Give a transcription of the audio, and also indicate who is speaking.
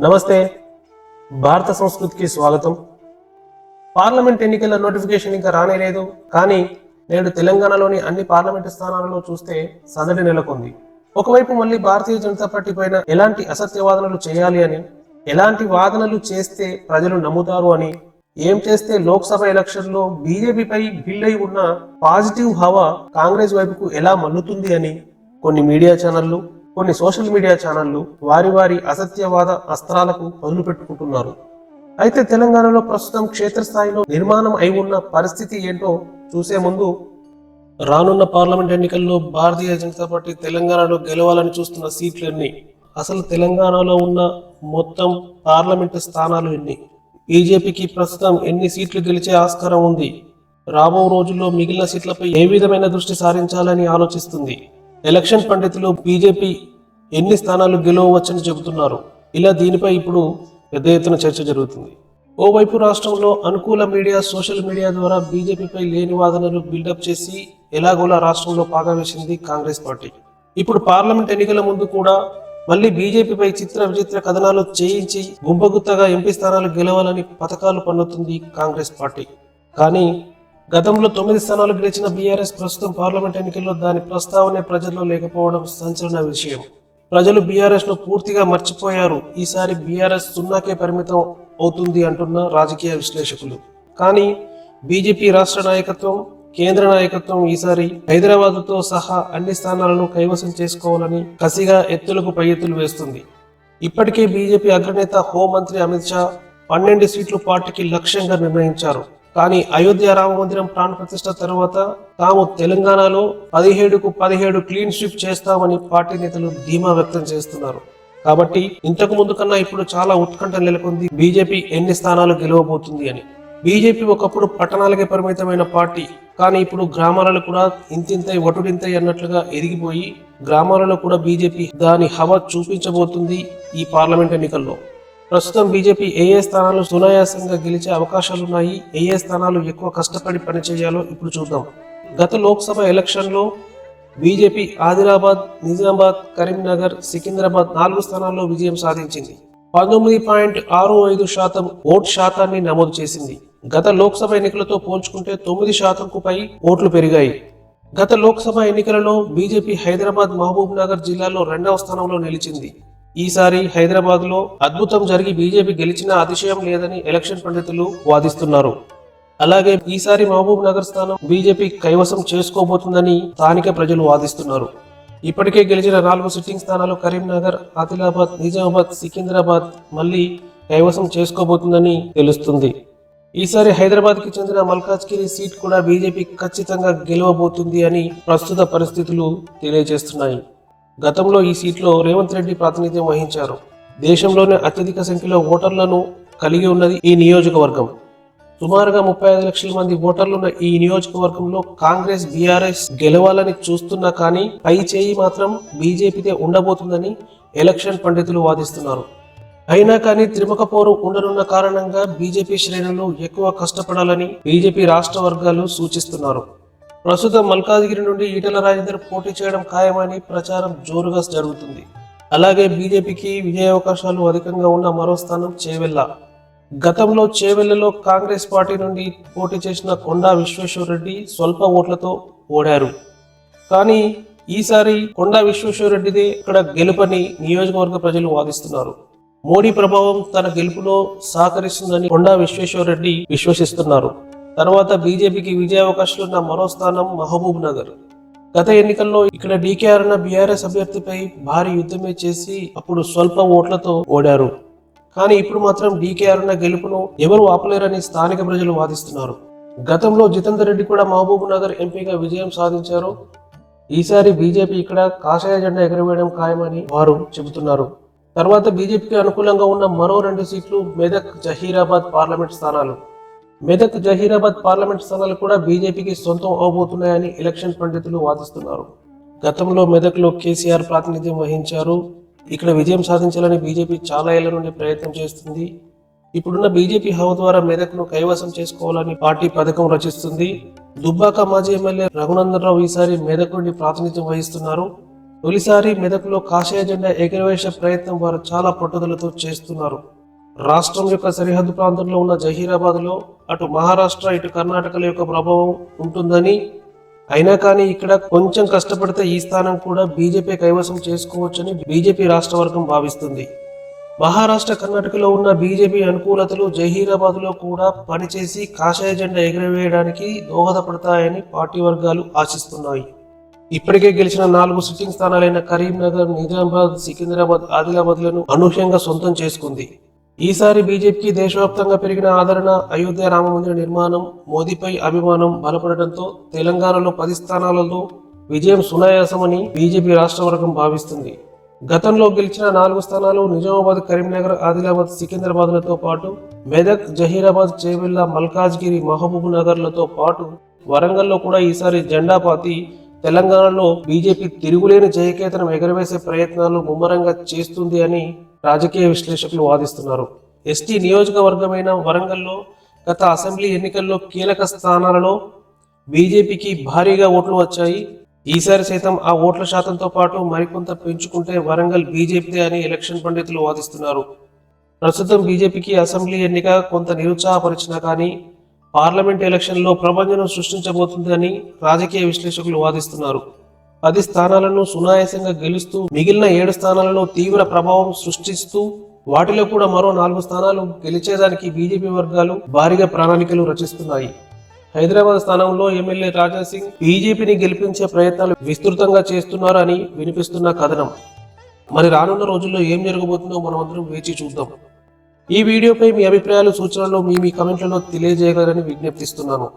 Speaker 1: నమస్తే. భారత సంస్కృతికి స్వాగతం. పార్లమెంట్ ఎన్నికల నోటిఫికేషన్ ఇంకా రానే లేదు. కానీ నేడు తెలంగాణలోని అన్ని పార్లమెంటు స్థానాలలో చూస్తే సందడి నెలకొంది. ఒకవైపు మళ్ళీ భారతీయ జనతా పార్టీ పైన ఎలాంటి అసత్య వాదనలు చేయాలి అని, ఎలాంటి వాదనలు చేస్తే ప్రజలు నమ్ముతారు అని, ఏం చేస్తే లోక్సభ ఎలక్షన్లో బీజేపీపై బిల్ అయి ఉన్న పాజిటివ్ హవా కాంగ్రెస్ వైపుకు ఎలా మల్లుతుంది అని కొన్ని మీడియా ఛానళ్లు, కొన్ని సోషల్ మీడియా ఛానళ్లు వారి అసత్యవాద అస్త్రాలకు పదులు పెట్టుకుంటున్నారు. అయితే తెలంగాణలో ప్రస్తుతం క్షేత్రస్థాయిలో నిర్మాణం అయి ఉన్న పరిస్థితి ఏంటో చూసే ముందు, రానున్న పార్లమెంట్ ఎన్నికల్లో భారతీయ జనతా పార్టీ తెలంగాణలో గెలవాలని చూస్తున్న సీట్లు ఎన్ని, అసలు తెలంగాణలో ఉన్న మొత్తం పార్లమెంటు స్థానాలు ఎన్ని, బీజేపీకి ప్రస్తుతం ఎన్ని సీట్లు గెలిచే ఆస్కారం ఉంది, రాబో రోజుల్లో మిగిలిన సీట్లపై ఏ విధమైన దృష్టి సారించాలని ఆలోచిస్తుంది, ఎలక్షన్ పండితులు బీజేపీ ఎన్ని స్థానాలు గెలవవచ్చని చెబుతున్నారు. ఇలా దీనిపై ఇప్పుడు పెద్ద ఎత్తున చర్చ జరుగుతుంది. ఓవైపు రాష్ట్రంలో అనుకూల మీడియా, సోషల్ మీడియా ద్వారా బీజేపీపై లేని వాదనలు బిల్డప్ చేసి ఎలాగోలా రాష్ట్రంలో పాగా వేసింది కాంగ్రెస్ పార్టీ. ఇప్పుడు పార్లమెంట్ ఎన్నికల ముందు కూడా మళ్ళీ బీజేపీపై చిత్ర విచిత్ర కథనాలు చేయించి గుంపగుత్తగా ఎంపీ స్థానాలు గెలవాలని పథకాలు పన్నుతుంది కాంగ్రెస్ పార్టీ. కానీ గతంలో 9 స్థానాలు గెలిచిన బీఆర్ఎస్ ప్రస్తుతం పార్లమెంట్ ఎన్నికల్లో దాని ప్రస్తావనే ప్రజల్లో లేకపోవడం సంచలన విషయం. ప్రజలు బీఆర్ఎస్ ను పూర్తిగా మర్చిపోయారు. ఈసారి బీఆర్ఎస్ 0కే పరిమితం అవుతుంది అంటున్న రాజకీయ విశ్లేషకులు. కానీ బీజేపీ రాష్ట్ర నాయకత్వం, కేంద్ర నాయకత్వం ఈసారి హైదరాబాద్తో సహా అన్ని స్థానాలను కైవసం చేసుకోవాలని కసిగా ఎత్తులకు పై ఎత్తులు వేస్తుంది. ఇప్పటికే బీజేపీ అగ్రనేత హోంమంత్రి అమిత్ షా 12 సీట్లు పార్టీకి లక్ష్యంగా నిర్ణయించారు. కానీ అయోధ్య రామ మందిరం ప్రాణ ప్రతిష్ఠ తర్వాత తాము తెలంగాణలో 17కు 17 క్లీన్ స్వీప్ చేస్తామని పార్టీ నేతలు ధీమా వ్యక్తం చేస్తున్నారు. కాబట్టి ఇంతకు ముందు కన్నా ఇప్పుడు చాలా ఉత్కంఠ నెలకొంది బీజేపీ ఎన్ని స్థానాలు గెలవబోతుంది అని. బీజేపీ ఒకప్పుడు పట్టణాలకే పరిమితమైన పార్టీ, కానీ ఇప్పుడు గ్రామాలలో కూడా ఇంతింతై వటుడింతై అన్నట్లుగా ఎదిగిపోయి గ్రామాలలో కూడా బీజేపీ దాని హవా చూపించబోతుంది ఈ పార్లమెంట్ ఎన్నికల్లో. ప్రస్తుతం బీజేపీ ఏ స్థానాలు సునాయాసంగా గెలిచే అవకాశాలున్నాయి, ఏ స్థానాలు ఎక్కువ కష్టపడి పనిచేయాలో ఇప్పుడు చూద్దాం. గత లోక్సభ ఎలక్షన్లో బీజేపీ ఆదిలాబాద్, నిజామాబాద్, కరీంనగర్, సికింద్రాబాద్ 4 స్థానాల్లో విజయం సాధించింది. 19.65% ఓటు శాతాన్ని నమోదు చేసింది. గత లోక్సభ ఎన్నికలతో పోల్చుకుంటే 9%కు పై ఓట్లు పెరిగాయి. గత లోక్సభ ఎన్నికలలో బీజేపీ హైదరాబాద్, మహబూబ్ నగర్ జిల్లాలో 2వ స్థానంలో నిలిచింది. ఈసారి హైదరాబాద్ లో అద్భుతం జరిగి బీజేపీ గెలిచిన అతిశయం లేదని ఎలక్షన్ పండితులు వాదిస్తున్నారు. అలాగే ఈసారి మహబూబ్ నగర్ స్థానం బీజేపీ కైవసం చేసుకోబోతుందని స్థానిక ప్రజలు వాదిస్తున్నారు. ఇప్పటికే గెలిచిన 4 సిట్టింగ్ స్థానాలు కరీంనగర్, ఆదిలాబాద్, నిజామాబాద్, సికింద్రాబాద్ మళ్లీ కైవసం చేసుకోబోతుందని తెలుస్తుంది. ఈసారి హైదరాబాద్ కి చెందిన మల్కాజ్గిరి సీట్ కూడా బీజేపీ ఖచ్చితంగా గెలవబోతుంది అని ప్రస్తుత పరిస్థితులు తెలియజేస్తున్నాయి. గతంలో ఈ సీట్లో రేవంత్ రెడ్డి ప్రాతినిధ్యం వహించారు. దేశంలోనే అత్యధిక సంఖ్యలో ఓటర్లను కలిగి ఉన్నది ఈ నియోజకవర్గం. సుమారుగా 35 లక్షల మంది ఓటర్లున్న ఈ నియోజకవర్గంలో కాంగ్రెస్, బీఆర్ఎస్ గెలవాలని చూస్తున్నా కానీ పై చేయి మాత్రం బీజేపీదే ఉండబోతుందని ఎలక్షన్ పండితులు వాదిస్తున్నారు. అయినా కానీ త్రిముఖ పోరు ఉండనున్న కారణంగా బీజేపీ శ్రేణులు ఎక్కువ కష్టపడాలని బీజేపీ రాష్ట్ర వర్గాలు సూచిస్తున్నారు. ప్రస్తుతం మల్కాజ్గిరి నుండి ఈటెల రాజేందర్ పోటీ చేయడం ఖాయమని ప్రచారం జోరుగా జరుగుతుంది. అలాగే బీజేపీకి విజయావకాశాలు అధికంగా ఉన్న మరో స్థానం చేవెళ్ల. గతంలో చేవెళ్లలో కాంగ్రెస్ పార్టీ నుండి పోటీ చేసిన కొండా విశ్వేశ్వరరెడ్డి స్వల్ప ఓట్లతో ఓడారు. కానీ ఈసారి కొండా విశ్వేశ్వరరెడ్డిదే ఇక్కడ గెలుపని నియోజకవర్గ ప్రజలు వాదిస్తున్నారు. మోడీ ప్రభావం తన గెలుపులో సహకరిస్తుందని కొండా విశ్వేశ్వరరెడ్డి విశ్వసిస్తున్నారు. తర్వాత బీజేపీకి విజయావకాశాలున్న మరో స్థానం మహబూబ్ నగర్. గత ఎన్నికల్లో ఇక్కడ డీకేఆర్ అన్న బీఆర్ఎస్ అభ్యర్థిపై భారీ యుద్ధమే చేసి అప్పుడు స్వల్ప ఓట్లతో ఓడారు. కానీ ఇప్పుడు మాత్రం డీకేఆర్ అన్న గెలుపును ఎవరు ఆపలేరని స్థానిక ప్రజలు వాదిస్తున్నారు. గతంలో జితేందర్ రెడ్డి కూడా మహబూబ్ నగర్ ఎంపీగా విజయం సాధించారు. ఈసారి బీజేపీ ఇక్కడ కాషాయ జెండా ఎగరవేయడం ఖాయమని వారు చెబుతున్నారు. తర్వాత బీజేపీకి అనుకూలంగా ఉన్న మరో 2 సీట్లు మెదక్, జహీరాబాద్ పార్లమెంట్ స్థానాలు. మెదక్, జహీరాబాద్ పార్లమెంట్ స్థానాలు కూడా బీజేపీకి సొంతం అవబోతున్నాయని ఎలక్షన్ పండితులు వాదిస్తున్నారు. గతంలో మెదక్లో కేసీఆర్ ప్రాతినిధ్యం వహించారు. ఇక్కడ విజయం సాధించాలని బీజేపీ చాలా ఏళ్ల నుండి ప్రయత్నం చేస్తుంది. ఇప్పుడున్న బీజేపీ హవా ద్వారా మెదక్ను కైవసం చేసుకోవాలని పార్టీ పథకం రచిస్తుంది. దుబ్బాక మాజీ ఎమ్మెల్యే రఘునందన్ రావు ఈసారి మెదక్ నుండి ప్రాతినిధ్యం వహిస్తున్నారు. తొలిసారి మెదక్లో కాషాయ జెండా ఎగరవేసే ప్రయత్నం వారు చాలా పట్టుదలతో చేస్తున్నారు. రాష్ట్రం యొక్క సరిహద్దు ప్రాంతంలో ఉన్న జహీరాబాద్లో అటు మహారాష్ట్ర ఇటు కర్ణాటకల యొక్క ప్రభావం ఉంటుందని, అయినా కానీ ఇక్కడ కొంచెం కష్టపడితే ఈ స్థానం కూడా బీజేపీ కైవసం చేసుకోవచ్చని బీజేపీ రాష్ట్ర వర్గం భావిస్తుంది. మహారాష్ట్ర కర్ణాటకలో ఉన్న బీజేపీ అనుకూలతలు జహీరాబాద్లో కూడా పనిచేసి కాషాయ జెండా ఎగురవేయడానికి దోహదపడతాయని పార్టీ వర్గాలు ఆశిస్తున్నాయి. ఇప్పటికే గెలిచిన 4 సిట్టింగ్ స్థానాలైన కరీంనగర్, నిజామాబాద్, సికింద్రాబాద్, ఆదిలాబాద్లను అనూహ్యంగా సొంతం చేసుకుంది. ఈసారి బీజేపీకి దేశవ్యాప్తంగా పెరిగిన ఆదరణ, అయోధ్య రామ మందిర నిర్మాణం, మోదీపై అభిమానం బలపడటంతో తెలంగాణలో 10 స్థానాలలో విజయం సునాయాసమని బీజేపీ రాష్ట్ర వర్గం భావిస్తుంది. గతంలో గెలిచిన 4 స్థానాలు నిజామాబాద్, కరీంనగర్, ఆదిలాబాద్, సికింద్రాబాద్లతో పాటు మెదక్, జహీరాబాద్, చేవెళ్ల, మల్కాజ్గిరి, మహబూబ్ నగర్లతో పాటు వరంగల్లో కూడా ఈసారి జెండా పాతి తెలంగాణలో బీజేపీ తిరుగులేని జయకేతనం ఎగరవేసే ప్రయత్నాలు ముమ్మరంగా చేస్తుంది అని రాజకీయ విశ్లేషకులు వాదిస్తున్నారు. ఎస్టీ నియోజకవర్గమైన వరంగల్లో గత అసెంబ్లీ ఎన్నికల్లో కీలక స్థానాలలో బీజేపీకి భారీగా ఓట్లు వచ్చాయి. ఈసారి సైతం ఆ ఓట్ల శాతంతో పాటు మరికొంత పెంచుకుంటే వరంగల్ బీజేపీదే అని ఎలక్షన్ పండితులు వాదిస్తున్నారు. ప్రస్తుతం బీజేపీకి అసెంబ్లీ ఎన్నిక కొంత నిరుత్సాహపరిచినా కానీ పార్లమెంట్ ఎలక్షన్లో ప్రభంజనం సృష్టించబోతుందని రాజకీయ విశ్లేషకులు వాదిస్తున్నారు. 10 స్థానాలను సునాయాసంగా గెలుస్తూ మిగిలిన 7 స్థానాలలో తీవ్ర ప్రభావం సృష్టిస్తూ వాటిలో కూడా మరో 4 స్థానాలు గెలిచేదానికి బీజేపీ వర్గాలు భారీగా ప్రణాళికలు రచిస్తున్నాయి. హైదరాబాద్ స్థానంలో ఎమ్మెల్యే రాజా సింగ్ బీజేపీని గెలిపించే ప్రయత్నాలు విస్తృతంగా చేస్తున్నారు అని వినిపిస్తున్న కథనం. మరి రానున్న రోజుల్లో ఏం జరగబోతుందో మనమందరం వేచి చూద్దాం. ఈ వీడియోపై మీ అభిప్రాయాలు, సూచనలు మీ కామెంట్లలో తెలియజేయగలరని విజ్ఞప్తిస్తున్నాను.